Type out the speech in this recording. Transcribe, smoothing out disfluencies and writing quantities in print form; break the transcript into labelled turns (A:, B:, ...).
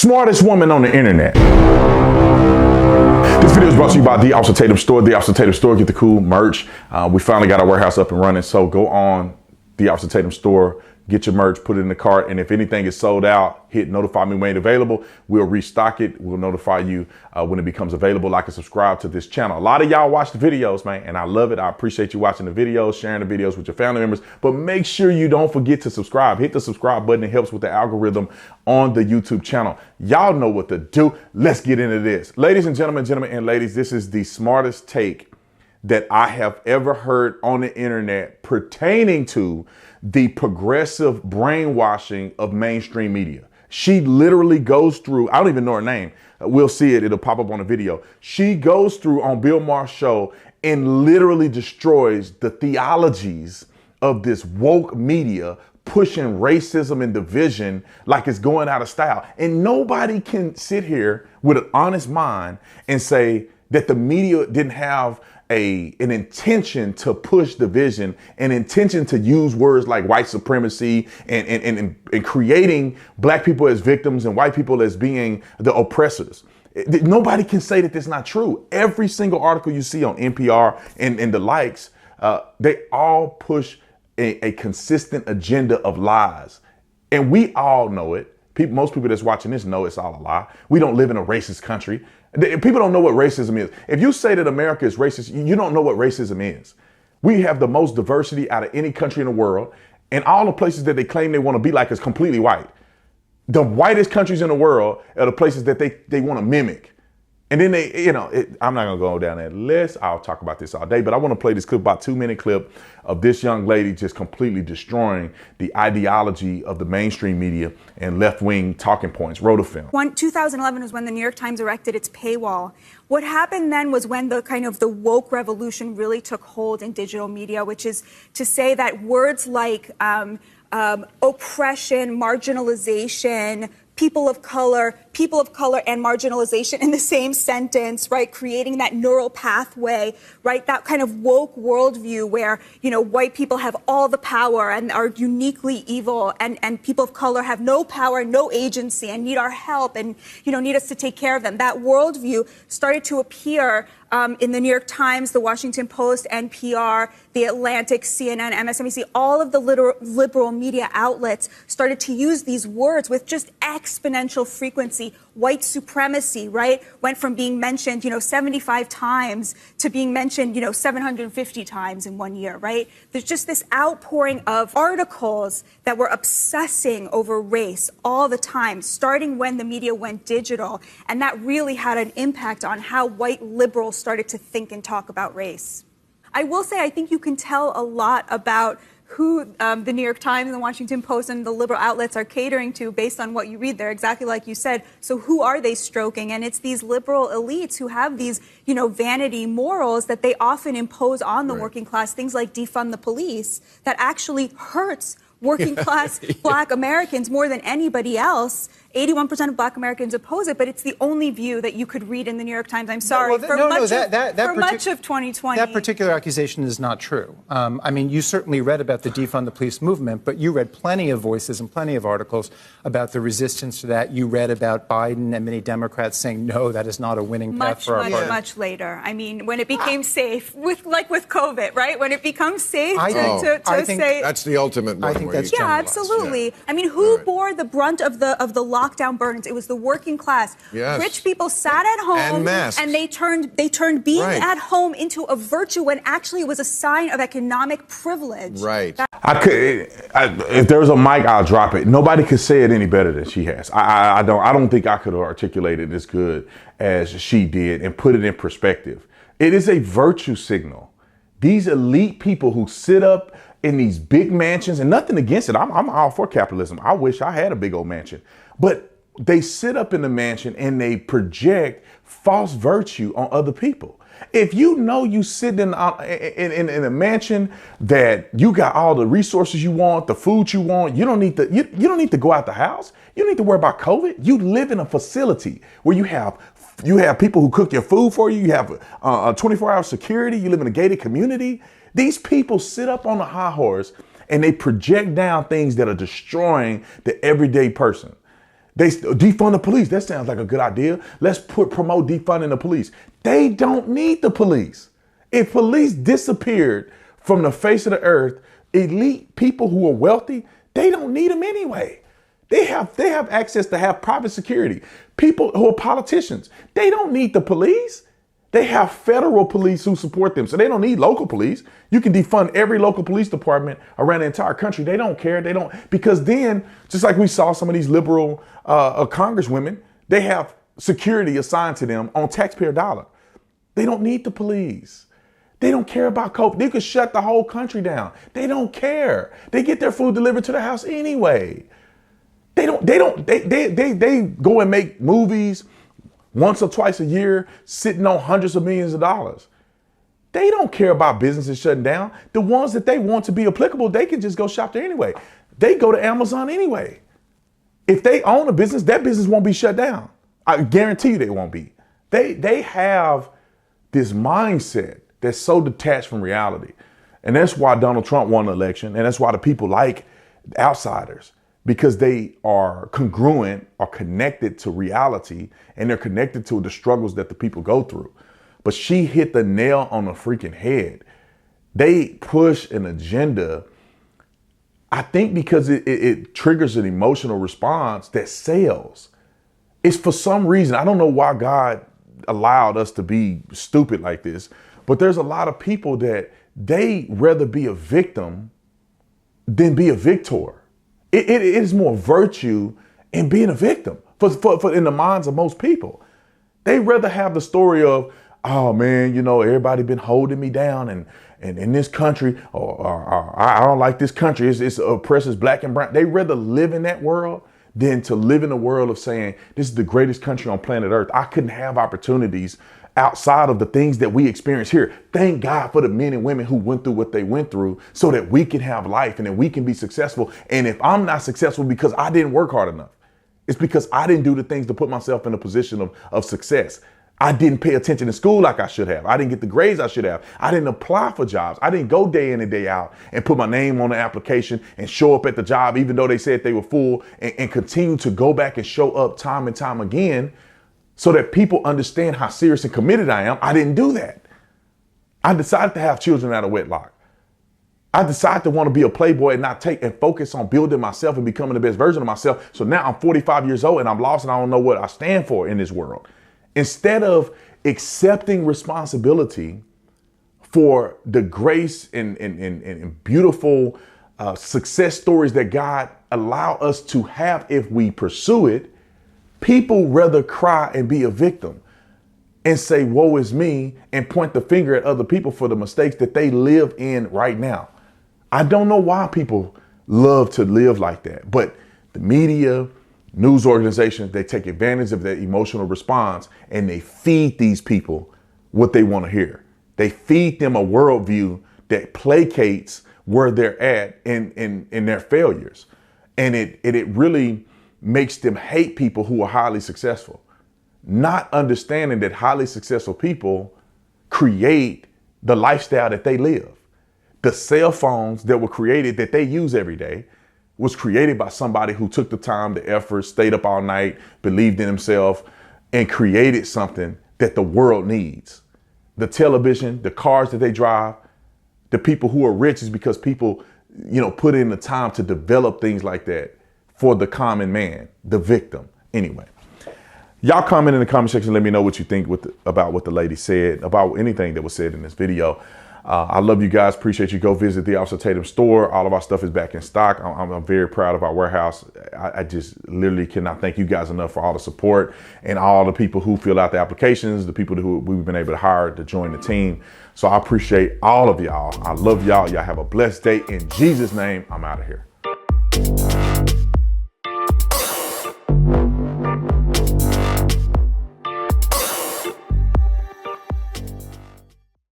A: Smartest woman on the internet. This video is brought to you by The Officer Tatum Store. The Officer Tatum Store, get the cool merch. We finally got our warehouse up and running, so go on The Officer Tatum Store, get your merch, put it in the cart, and if anything is sold out, hit notify me when it's available. We'll restock it. We'll notify you when it becomes available. Like and subscribe to this channel. A lot of y'all watch the videos, man, and I love it. I appreciate you watching the videos, sharing the videos with your family members, but make sure you don't forget to subscribe. Hit the subscribe button. It helps with the algorithm on the YouTube channel. Y'all know what to do. Let's get into this. Ladies and gentlemen, and ladies, this is the smartest take that I have ever heard on the internet pertaining to the progressive brainwashing of mainstream media. She literally goes through, I don't even know her name. We'll see it. It'll pop up on the video. She goes through on Bill Maher's show and literally destroys the theologies of this woke media pushing racism and division like it's going out of style. And nobody can sit here with an honest mind and say that the media didn't have an intention to push division, an intention to use words like white supremacy and creating black people as victims and white people as being the oppressors. Nobody can say that that's not true. Every single article you see on NPR and the likes, they all push a consistent agenda of lies. And we all know it. Most people that's watching this know it's all a lie. We don't live in a racist country. People don't know what racism is. If you say that America is racist, you don't know what racism is. We have the most diversity out of any country in the world, and all the places that they claim they want to be like is completely white. The whitest countries in the world are the places that they want to mimic. And then I'm not going to go down that list. I'll talk about this all day, but I want to play this clip, about 2-minute clip of this young lady just completely destroying the ideology of the mainstream media and left-wing talking points. Wrote a film.
B: 2011 was when the New York Times erected its paywall. What happened then was when the woke revolution really took hold in digital media, which is to say that words like oppression, marginalization, people of color and marginalization in the same sentence, right? Creating that neural pathway, right? That kind of woke worldview where, white people have all the power and are uniquely evil, and people of color have no power, no agency, and need our help and, need us to take care of them. That worldview started to appear in the New York Times, the Washington Post, NPR, the Atlantic, CNN, MSNBC, all of the liberal media outlets started to use these words with just exponential frequency. White supremacy, right, went from being mentioned, 75 times to being mentioned, 750 times in 1 year, right? There's just this outpouring of articles that were obsessing over race all the time, starting when the media went digital. And that really had an impact on how white liberals started to think and talk about race. I will say, I think you can tell a lot about who the New York Times and the Washington Post and the liberal outlets are catering to based on what you read there, exactly like you said. So who are they stroking? And it's these liberal elites who have these, vanity morals that they often impose on the working class, things like defund the police, that actually hurts working class Black Americans more than anybody else. 81% of Black Americans oppose it, but it's the only view that you could read in the New York Times. I'm sorry. For much of 2020.
C: That particular accusation is not true. You certainly read about the defund the police movement, but you read plenty of voices and plenty of articles about the resistance to that. You read about Biden and many Democrats saying, no, that is not a winning path for our party.
B: Much later. When it became safe, with COVID, right? When it becomes safe
D: I think
B: say...
D: That's the ultimate one.
C: I think that's
B: absolutely. Yeah. Who bore the brunt of the lockdown burdens? It was the working class.
D: Yes.
B: Rich people sat at home and they turned being at home into a virtue when actually it was a sign of economic privilege.
D: Right.
A: If there was a mic, I'll drop it. Nobody could say it any better than she has. I don't think I could articulate it as good as she did and put it in perspective. It is a virtue signal. These elite people who sit up in these big mansions, and nothing against it. I'm all for capitalism. I wish I had a big old mansion. But they sit up in the mansion and they project false virtue on other people. If you sitting in a mansion that you got all the resources you want, the food you want, you don't need to go out the house. You don't need to worry about COVID. You live in a facility where you have people who cook your food for you. You have a 24-hour security. You live in a gated community. These people sit up on a high horse and they project down things that are destroying the everyday person. They defund the police. That sounds like a good idea. Let's promote defunding the police. They don't need the police. If police disappeared from the face of the earth, elite people who are wealthy, they don't need them anyway. They have access to have private security. People who are politicians, they don't need the police. They have federal police who support them. So they don't need local police. You can defund every local police department around the entire country. They don't care. Because then, just like we saw some of these liberal congresswomen, they have security assigned to them on taxpayer dollar. They don't need the police. They don't care about COVID. They could shut the whole country down. They don't care. They get their food delivered to their house anyway. They go and make movies once or twice a year, sitting on hundreds of millions of dollars. They don't care about businesses shutting down. The ones that they want to be applicable, they can just go shop there anyway. They go to Amazon anyway. If they own a business, that business won't be shut down. I guarantee you they won't be. They have this mindset that's so detached from reality. And that's why Donald Trump won the election. And that's why the people like outsiders, because they are congruent or connected to reality, and they're connected to the struggles that the people go through. But she hit the nail on the freaking head. They push an agenda, I think, because it triggers an emotional response that sells. It's for some reason, I don't know why God allowed us to be stupid like this, but there's a lot of people that they rather be a victim than be a victor. It is more virtue in being a victim for in the minds of most people. They rather have the story of, oh man, everybody been holding me down and in this country, or I don't like this country. It's oppresses black and brown. They rather live in that world than to live in a world of saying, this is the greatest country on planet Earth. I couldn't have opportunities outside of the things that we experience here. Thank God for the men and women who went through what they went through so that we can have life and that we can be successful. And if I'm not successful because I didn't work hard enough, it's because I didn't do the things to put myself in a position of success. I didn't pay attention in school like I should have. I didn't get the grades I should have. I didn't apply for jobs. I didn't go day in and day out and put my name on the application and show up at the job, even though they said they were full, and continue to go back and show up time and time again so that people understand how serious and committed I am. I didn't do that. I decided to have children out of wedlock. I decided to want to be a playboy and not take and focus on building myself and becoming the best version of myself. So now I'm 45 years old and I'm lost and I don't know what I stand for in this world. Instead of accepting responsibility for the grace and beautiful success stories that God allow us to have if we pursue it, people rather cry and be a victim and say, woe is me, and point the finger at other people for the mistakes that they live in right now. I don't know why people love to live like that, but the media, news organizations, they take advantage of that emotional response and they feed these people what they want to hear. They feed them a worldview that placates where they're at in their failures. And it really makes them hate people who are highly successful, not understanding that highly successful people create the lifestyle that they live. The cell phones that were created that they use every day was created by somebody who took the time, the effort, stayed up all night, believed in himself, and created something that the world needs. The television, the cars that they drive, the people who are rich is because people, put in the time to develop things like that for the common man, the victim. Anyway, y'all comment in the comment section. Let me know what you think about what the lady said, about anything that was said in this video. I love you guys. Appreciate you. Go visit the Officer Tatum store. All of our stuff is back in stock. I'm very proud of our warehouse. I just literally cannot thank you guys enough for all the support and all the people who fill out the applications, the people who we've been able to hire to join the team. So I appreciate all of y'all. I love y'all. Y'all have a blessed day. In Jesus' name, I'm out of here.